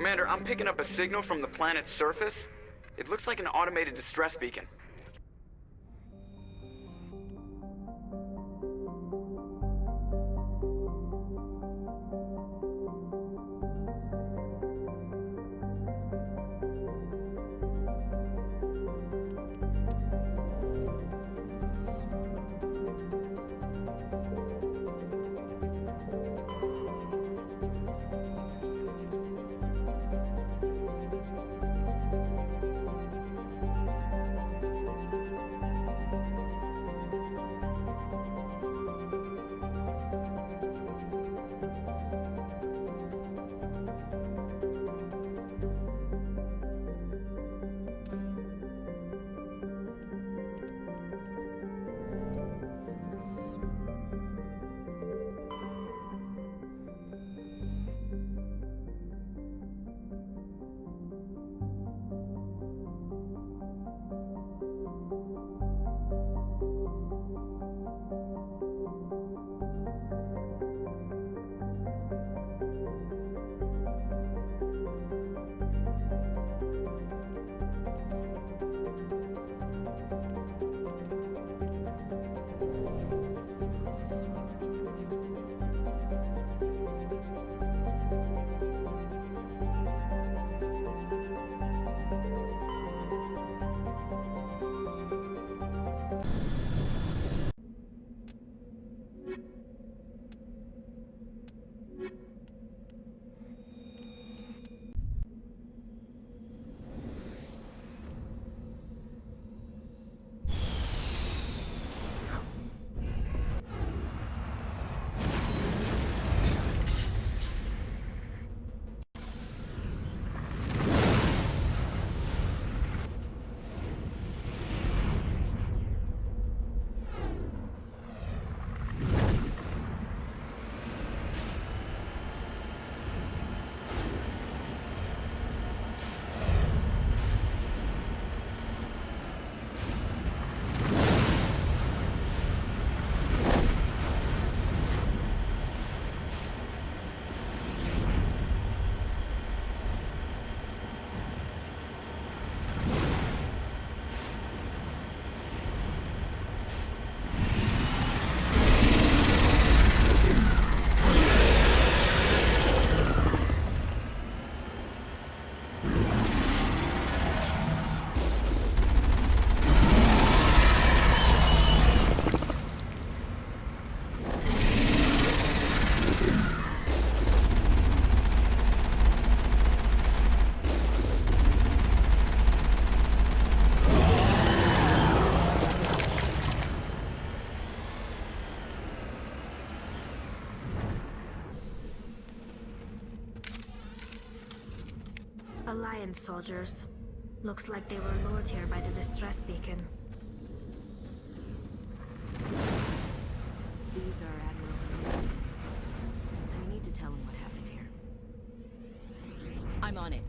Commander, I'm picking up a signal from the planet's surface. It looks like an automated distress beacon. Alliance soldiers. Looks like they were lured here by the distress beacon. These are Admiral Clover's men. We need to tell him what happened here. I'm on it.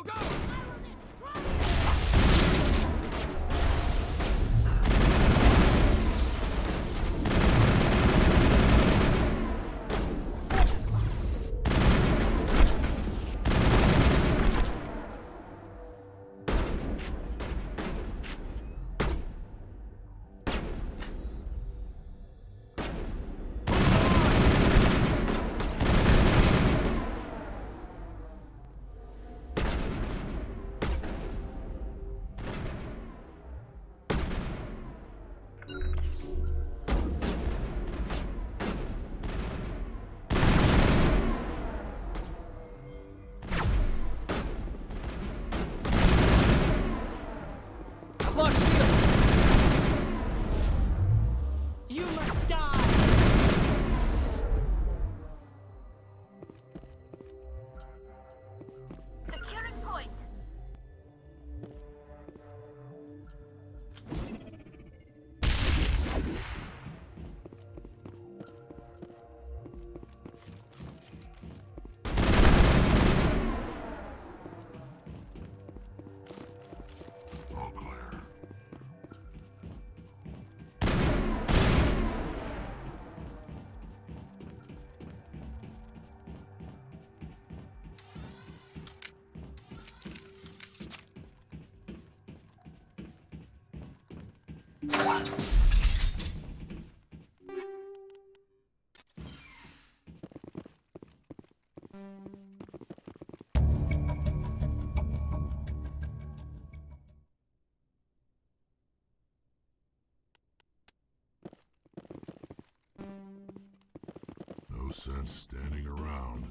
Go, go! I've lost shields! You must die! Securing point. All clear. No sense standing around.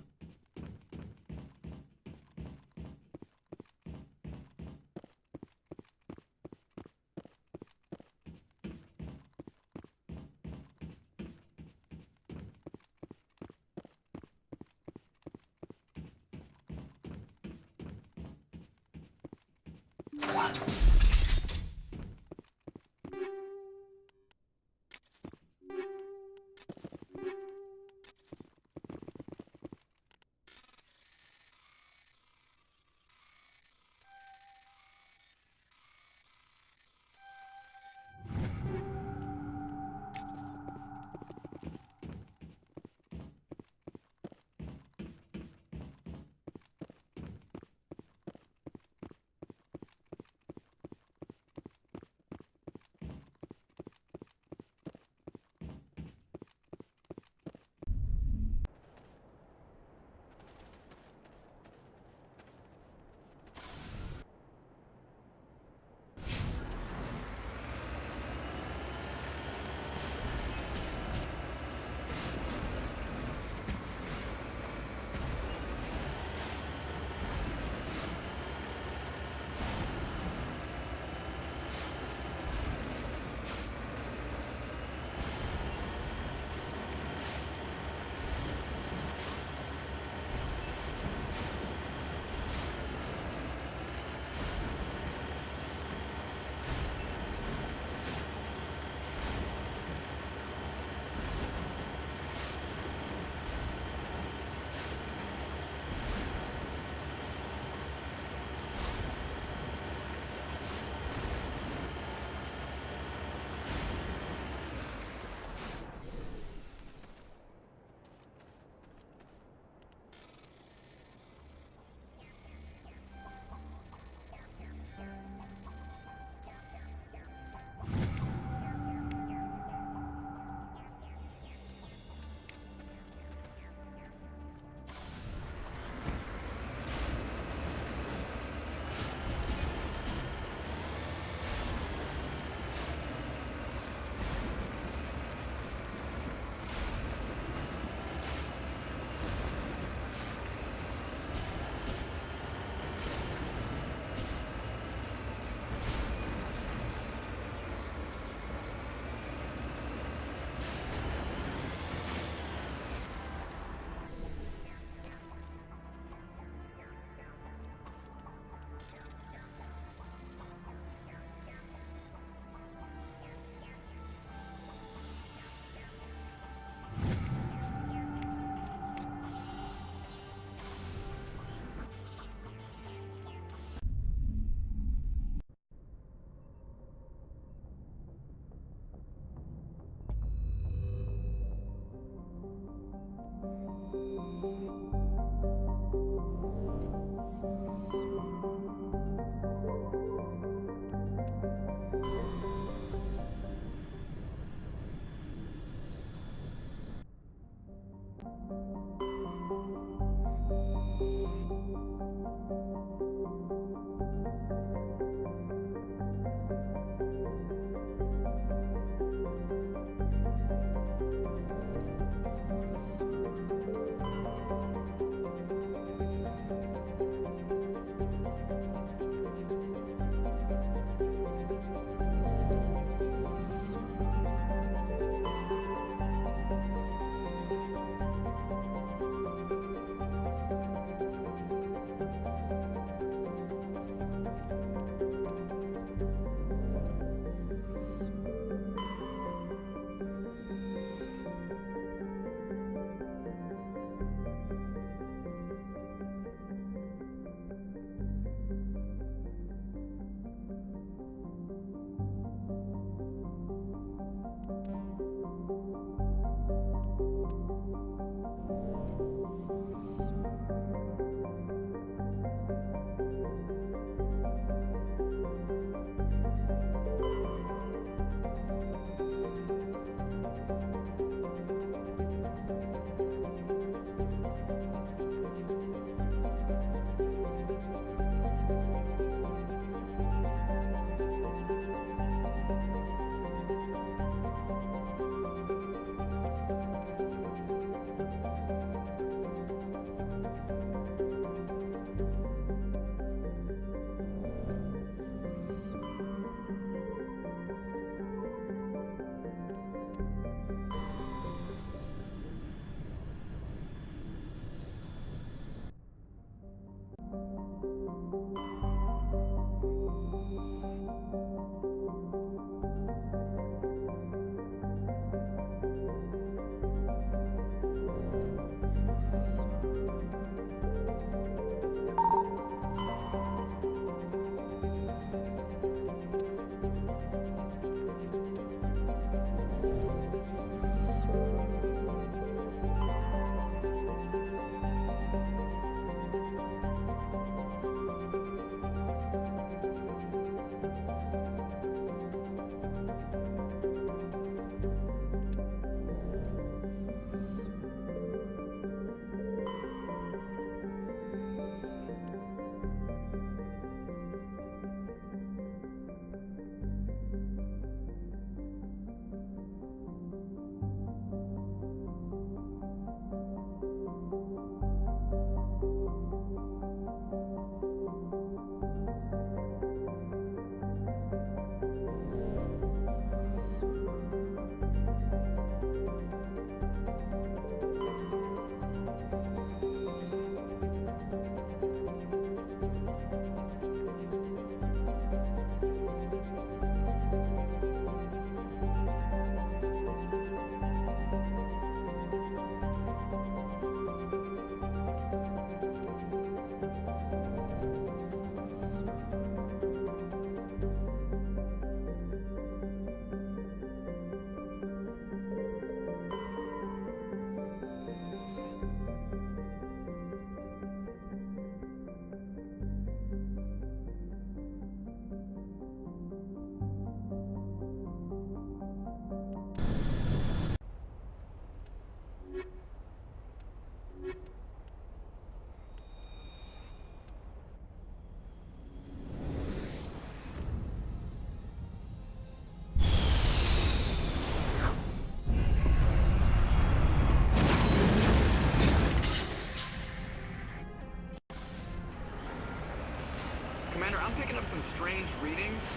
have some strange readings.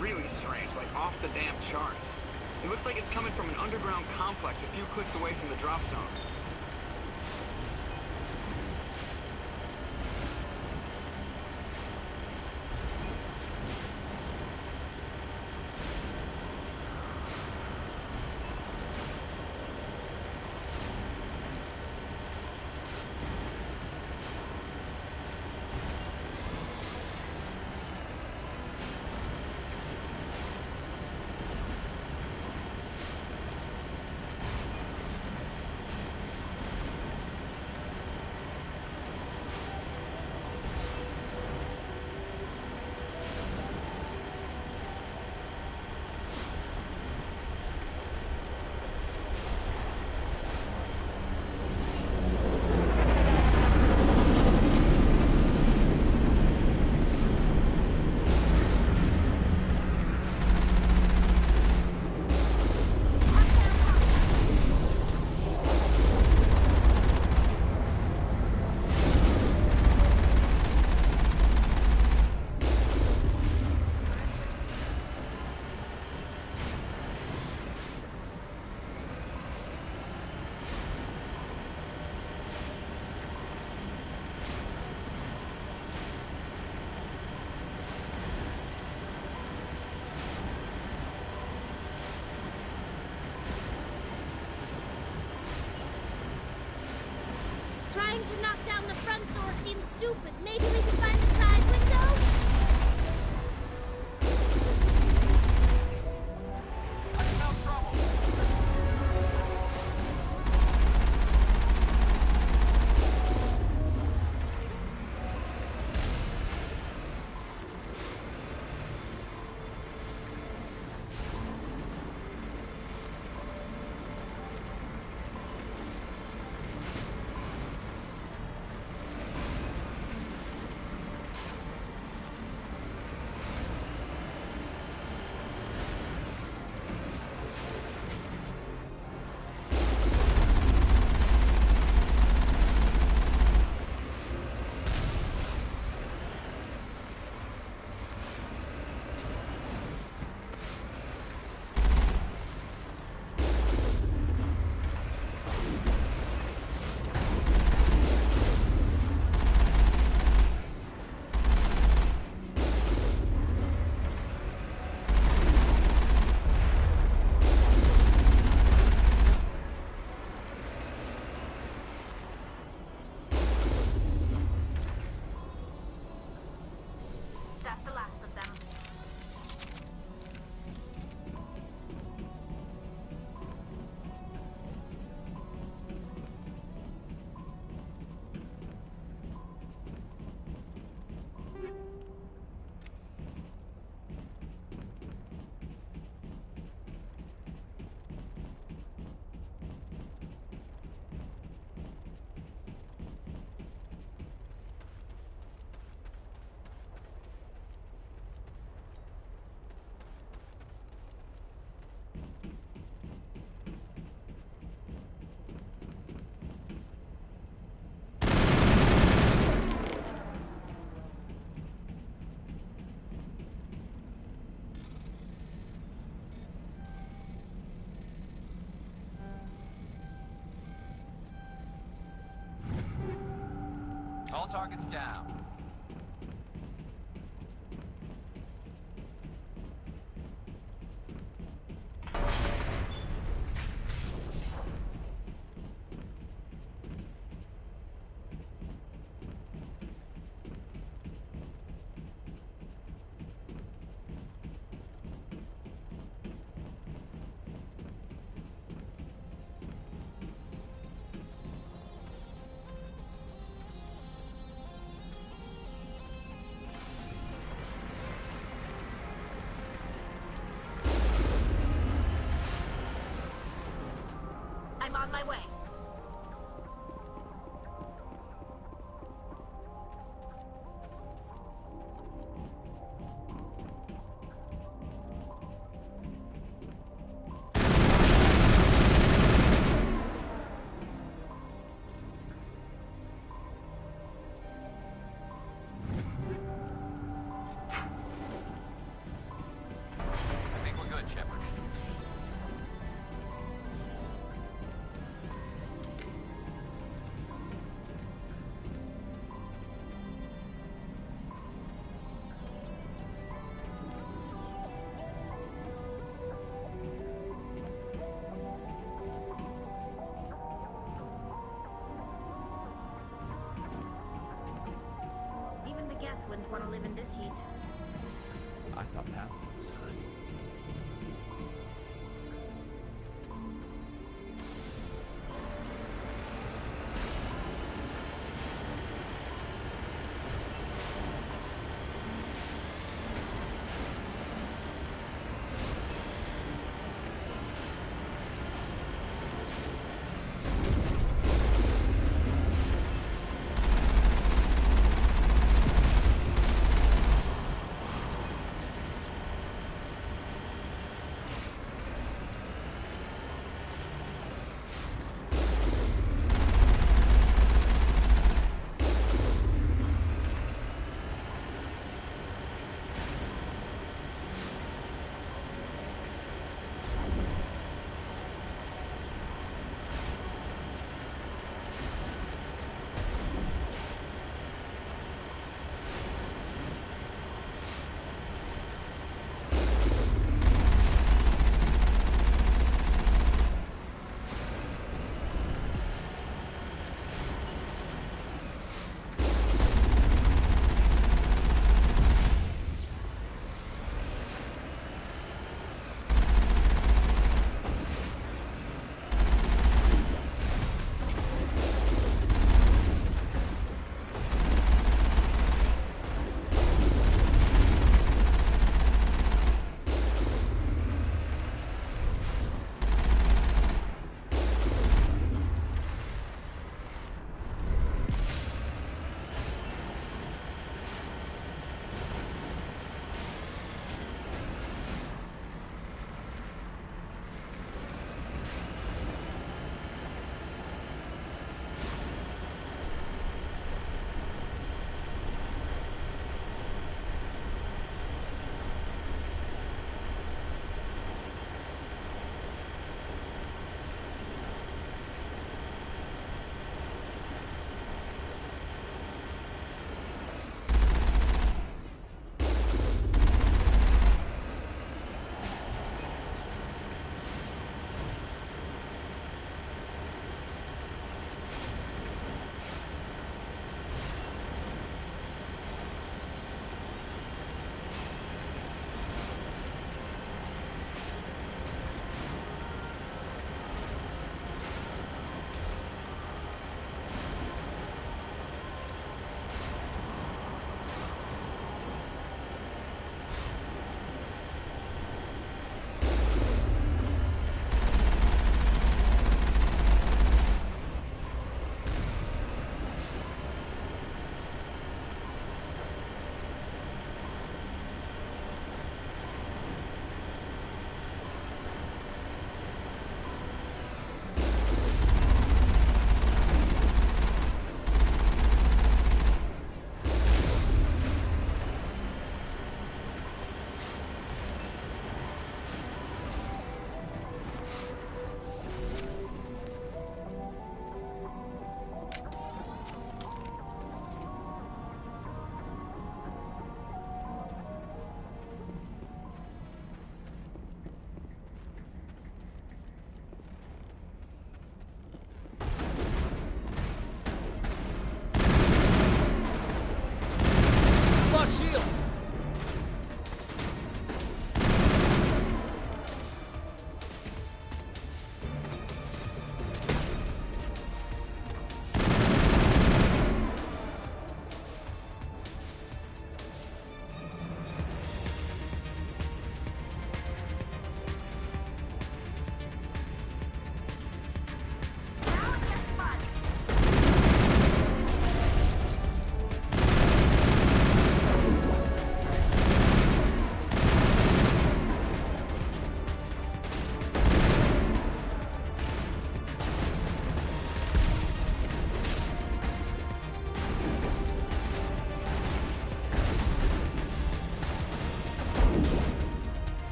Really strange, like off the damn charts. It looks like it's coming from an underground complex a few clicks away from the drop zone. Trying to knock down the front door seems stupid. Maybe we can find the side window? I smell trouble. That's the last of them. All targets down. wouldn't want to live in this heat. I thought Paragon was hot.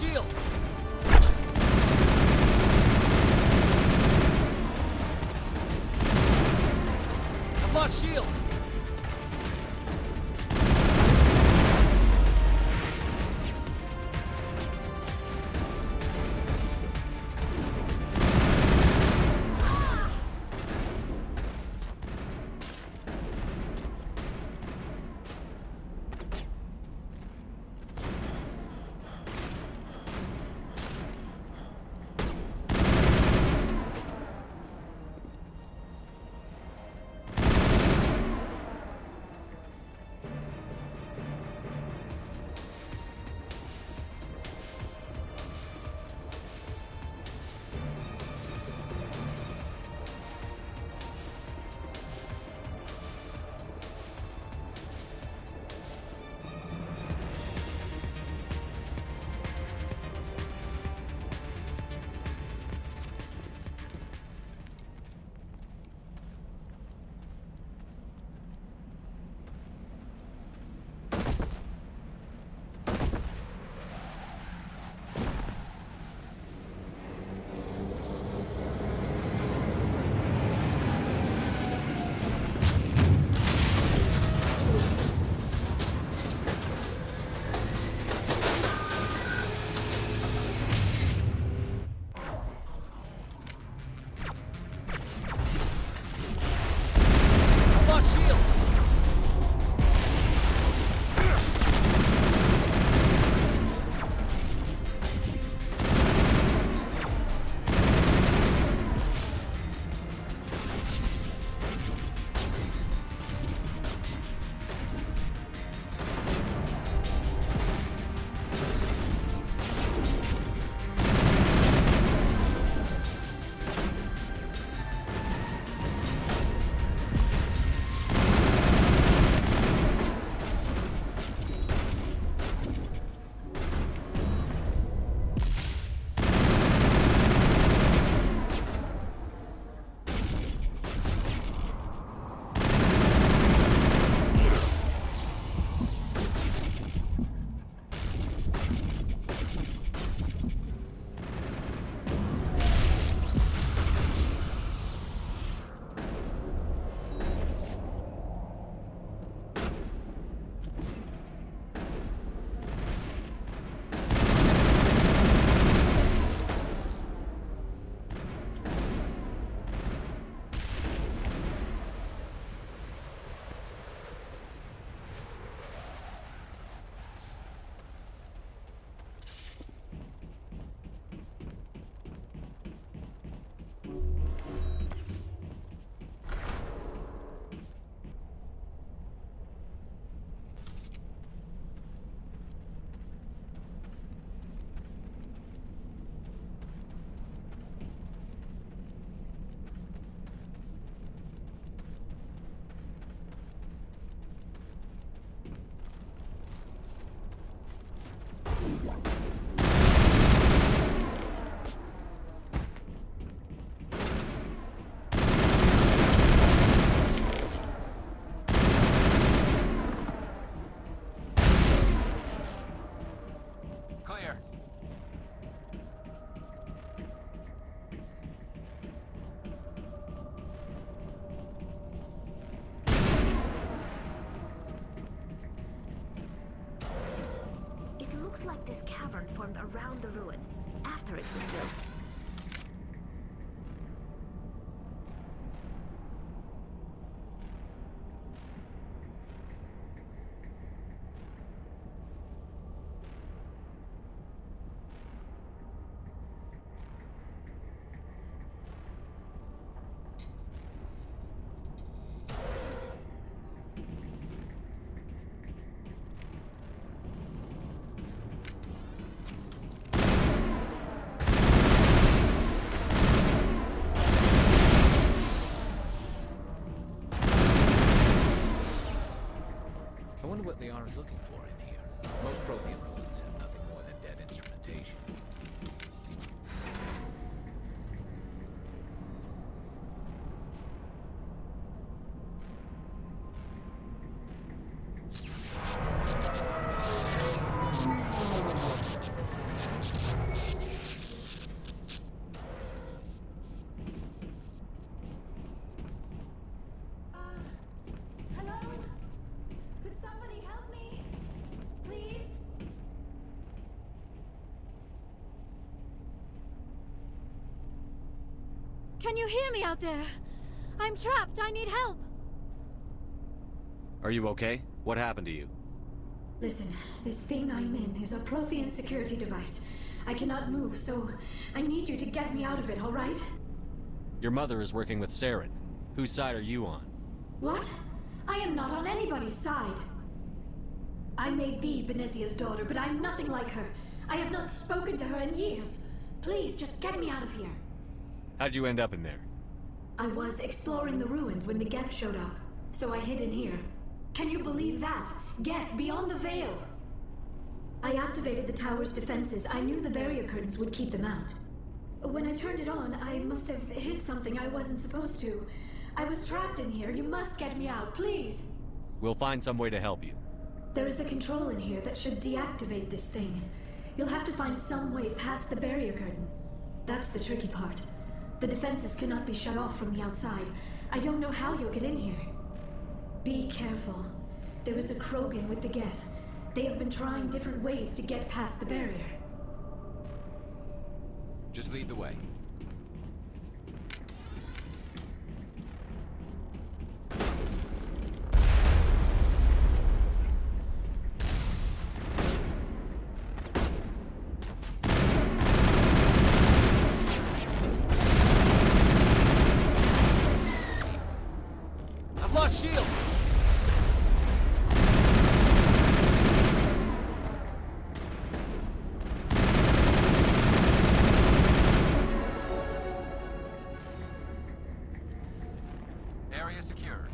shields! I've lost shields! looks like this cavern formed around the ruin, after it was built. I wonder what Liana's looking for in here. Most Prothean ruins have nothing more than dead instrumentation. Hello? Could somebody help me? Please? Can you hear me out there? I'm trapped. I need help. Are you okay? What happened to you? Listen, this thing I'm in is a Prothean security device. I cannot move, so I need you to get me out of it, all right? Your mother is working with Saren. Whose side are you on? What? I am not on anybody's side. I may be Benezia's daughter, but I'm nothing like her. I have not spoken to her in years. Please, just get me out of here. How'd you end up in there? I was exploring the ruins when the Geth showed up, so I hid in here. Can you believe that? Geth, beyond the veil! I activated the tower's defenses. I knew the barrier curtains would keep them out. When I turned it on, I must have hit something I wasn't supposed to. I was trapped in here. You must get me out, please! We'll find some way to help you. There is a control in here that should deactivate this thing. You'll have to find some way past the barrier curtain. That's the tricky part. The defenses cannot be shut off from the outside. I don't know how you'll get in here. Be careful. There is a Krogan with the Geth. They have been trying different ways to get past the barrier. Just lead the way. I've lost shields! Area secured.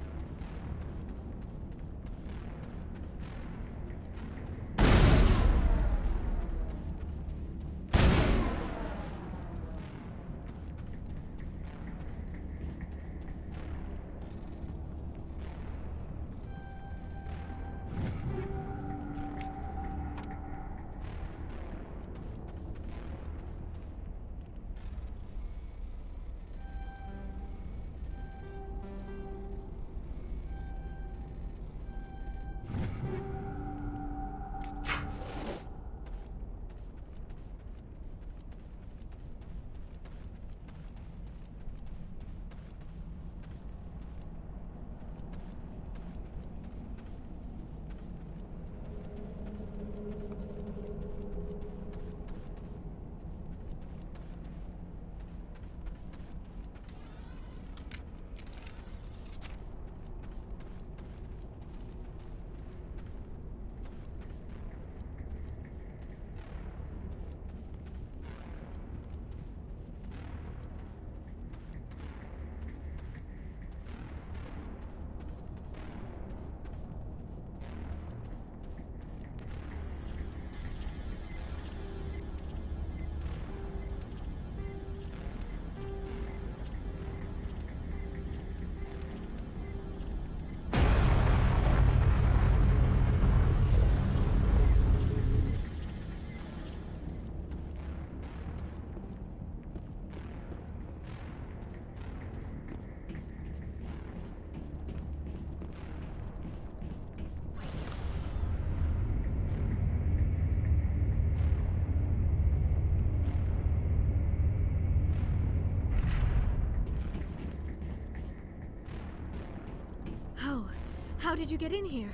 How did you get in here?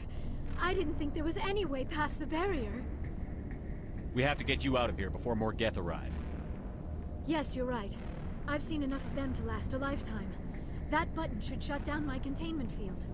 I didn't think there was any way past the barrier. We have to get you out of here before more Geth arrive. Yes, you're right. I've seen enough of them to last a lifetime. That button should shut down my containment field.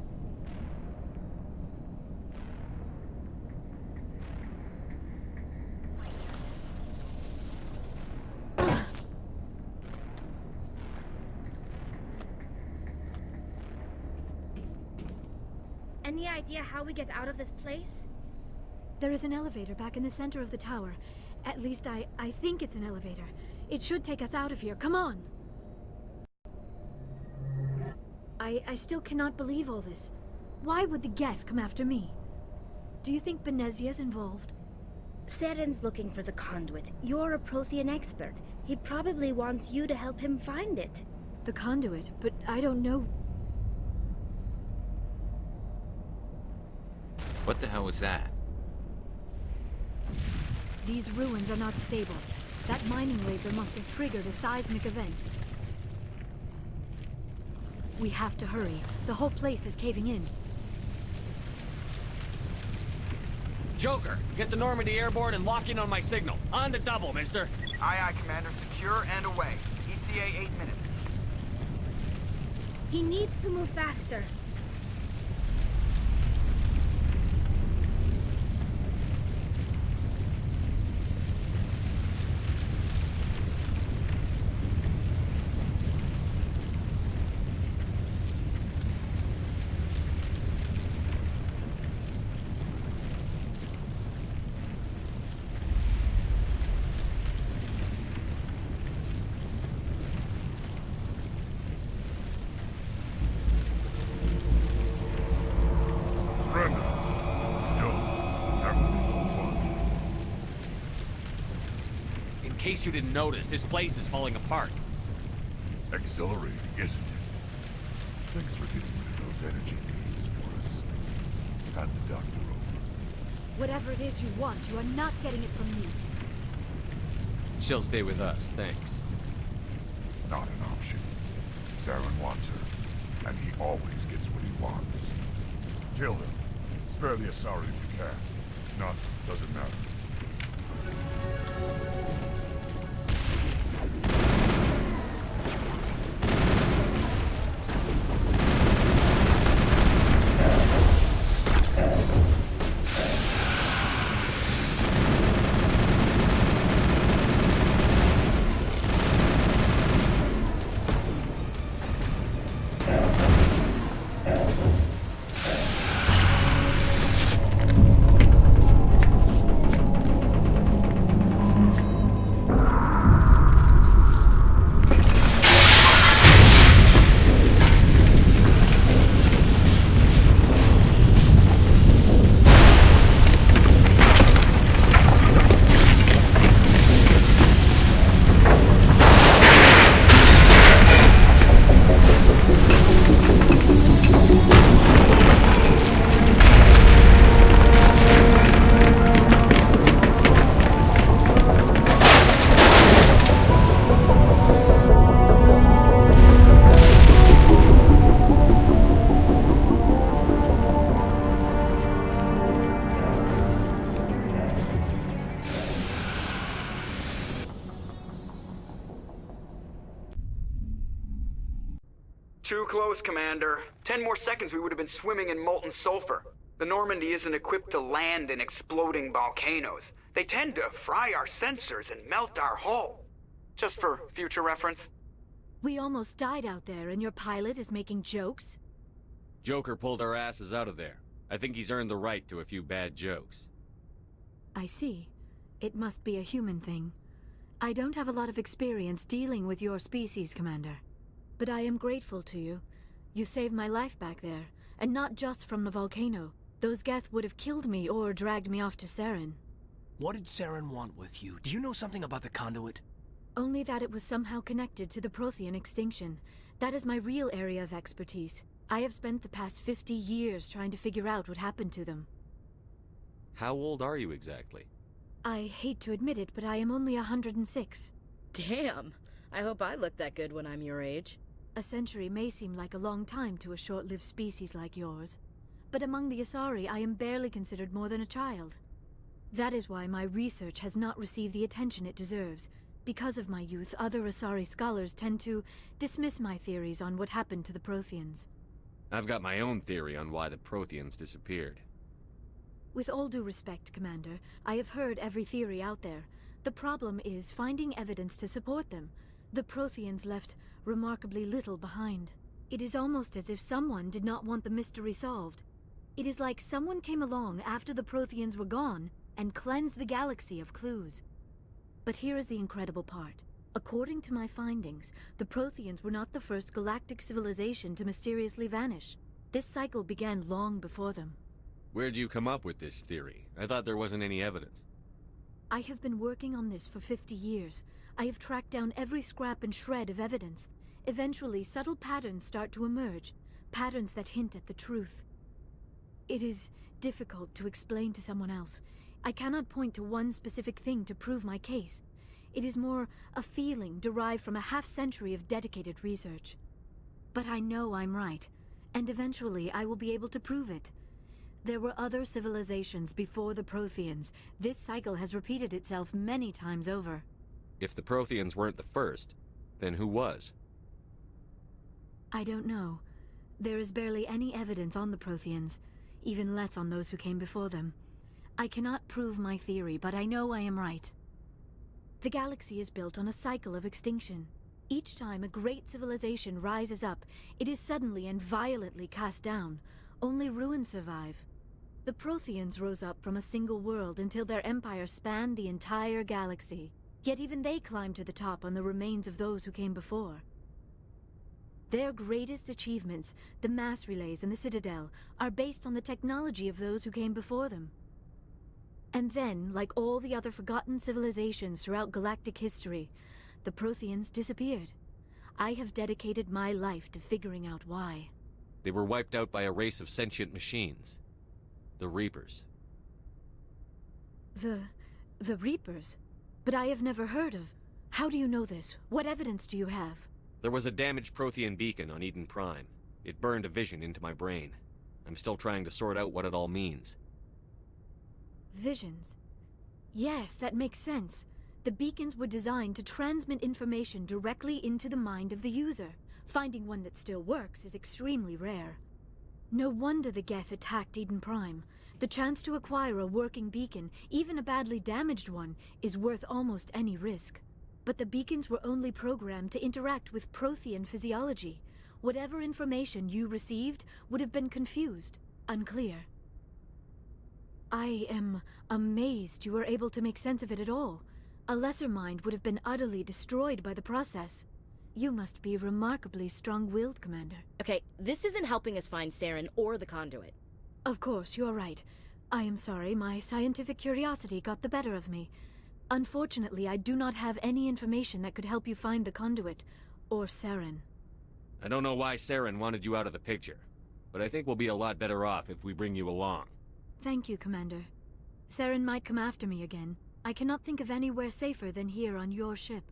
Any idea how we get out of this place? There is an elevator back in the center of the tower. At least I think it's an elevator. It should take us out of here. Come on! I still cannot believe all this. Why would the Geth come after me? Do you think Benezia's involved? Seren's looking for the conduit. You're a Prothean expert. He probably wants you to help him find it. The conduit? But I don't know. What the hell was that? These ruins are not stable. That mining laser must have triggered a seismic event. We have to hurry. The whole place is caving in. Joker, get the Normandy airborne and lock in on my signal. On the double, mister. Aye, aye, Commander. Secure and away. ETA 8 minutes. He needs to move faster. In case you didn't notice, this place is falling apart. Exhilarating, isn't it? Thanks for getting rid of those energy fields for us. Hand the doctor over. Whatever it is you want, you are not getting it from me. She'll stay with us, thanks. Not an option. Saren wants her, and he always gets what he wants. Kill him. Spare the Asari if you can. If not, doesn't matter. Too close, Commander. 10 more seconds we would have been swimming in molten sulfur. The Normandy isn't equipped to land in exploding volcanoes. They tend to fry our sensors and melt our hull. Just for future reference. We almost died out there, and your pilot is making jokes? Joker pulled our asses out of there. I think he's earned the right to a few bad jokes. I see. It must be a human thing. I don't have a lot of experience dealing with your species, Commander. But I am grateful to you. You saved my life back there, and not just from the volcano. Those Geth would have killed me or dragged me off to Saren. What did Saren want with you? Do you know something about the conduit? Only that it was somehow connected to the Prothean extinction. That is my real area of expertise. I have spent the past 50 years trying to figure out what happened to them. How old are you exactly? I hate to admit it, but I am only 106. Damn! I hope I look that good when I'm your age. A century may seem like a long time to a short-lived species like yours. but among the Asari I am barely considered more than a child. That is why my research has not received the attention it deserves. Because of my youth, other Asari scholars tend to dismiss my theories on what happened to the Protheans. I've got my own theory on why the Protheans disappeared. With all due respect, Commander, I have heard every theory out there. The problem is finding evidence to support them. The Protheans left remarkably little behind. It is almost as if someone did not want the mystery solved. It is like someone came along after the Protheans were gone and cleansed the galaxy of clues. But here is the incredible part. According to my findings, the Protheans were not the first galactic civilization to mysteriously vanish. This cycle began long before them. Where'd you come up with this theory? I thought there wasn't any evidence. I have been working on this for 50 years. I have tracked down every scrap and shred of evidence. Eventually, subtle patterns start to emerge, patterns that hint at the truth. It is difficult to explain to someone else. I cannot point to one specific thing to prove my case. It is more a feeling derived from a half-century of dedicated research. But I know I'm right, and eventually I will be able to prove it. There were other civilizations before the Protheans. This cycle has repeated itself many times over. If the Protheans weren't the first, then who was? I don't know. There is barely any evidence on the Protheans, even less on those who came before them. I cannot prove my theory, but I know I am right. The galaxy is built on a cycle of extinction. Each time a great civilization rises up, it is suddenly and violently cast down. Only ruins survive. The Protheans rose up from a single world until their empire spanned the entire galaxy. Yet even they climbed to the top on the remains of those who came before. Their greatest achievements, the mass relays and the Citadel, are based on the technology of those who came before them. And then, like all the other forgotten civilizations throughout galactic history, the Protheans disappeared. I have dedicated my life to figuring out why. They were wiped out by a race of sentient machines. The Reapers. The Reapers? But I have never heard of... How do you know this? What evidence do you have? There was a damaged Prothean beacon on Eden Prime. It burned a vision into my brain. I'm still trying to sort out what it all means. Visions? Yes, that makes sense. The beacons were designed to transmit information directly into the mind of the user. Finding one that still works is extremely rare. No wonder the Geth attacked Eden Prime. The chance to acquire a working beacon, even a badly damaged one, is worth almost any risk. But the beacons were only programmed to interact with Prothean physiology. Whatever information you received would have been confused, unclear. I am amazed you were able to make sense of it at all. A lesser mind would have been utterly destroyed by the process. You must be remarkably strong-willed, Commander. Okay, this isn't helping us find Saren or the conduit. Of course, you're right. I am sorry, my scientific curiosity got the better of me. Unfortunately, I do not have any information that could help you find the conduit, or Saren. I don't know why Saren wanted you out of the picture, but I think we'll be a lot better off if we bring you along. Thank you, Commander. Saren might come after me again. I cannot think of anywhere safer than here on your ship.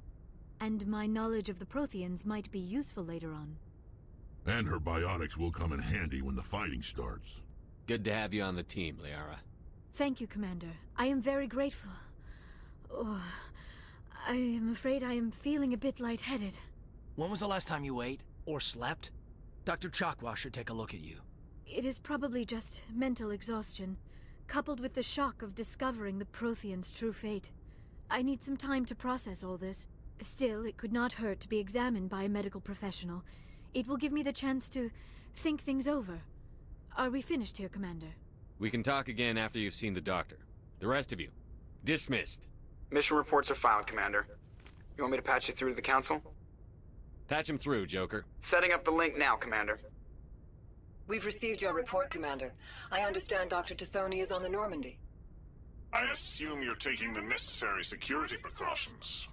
And my knowledge of the Protheans might be useful later on. And her biotics will come in handy when the fighting starts. Good to have you on the team, Liara. Thank you, Commander. I am very grateful. Oh, I am afraid I am feeling a bit lightheaded. When was the last time you ate? Or slept? Dr. Chakwa should take a look at you. It is probably just mental exhaustion, coupled with the shock of discovering the Protheans' true fate. I need some time to process all this. Still, it could not hurt to be examined by a medical professional. It will give me the chance to think things over. Are we finished here, Commander? We can talk again after you've seen the doctor. The rest of you, dismissed. Mission reports are filed, Commander. You want me to patch you through to the Council? Patch him through, Joker. Setting up the link now, Commander. We've received your report, Commander. I understand Dr. Tassoni is on the Normandy. I assume you're taking the necessary security precautions.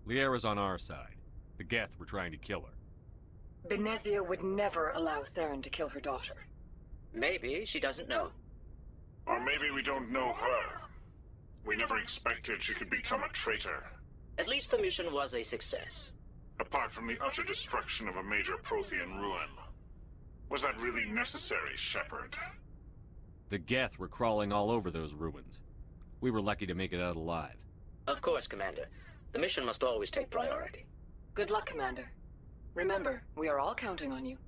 Liara's on our side. The Geth were trying to kill her. Benezia would never allow Saren to kill her daughter. Maybe she doesn't know. Or maybe we don't know her. We never expected she could become a traitor. At least the mission was a success. Apart from the utter destruction of a major Prothean ruin. Was that really necessary, Shepard? The Geth were crawling all over those ruins. We were lucky to make it out alive. Of course, Commander. The mission must always take priority. Good luck, Commander. Remember, we are all counting on you.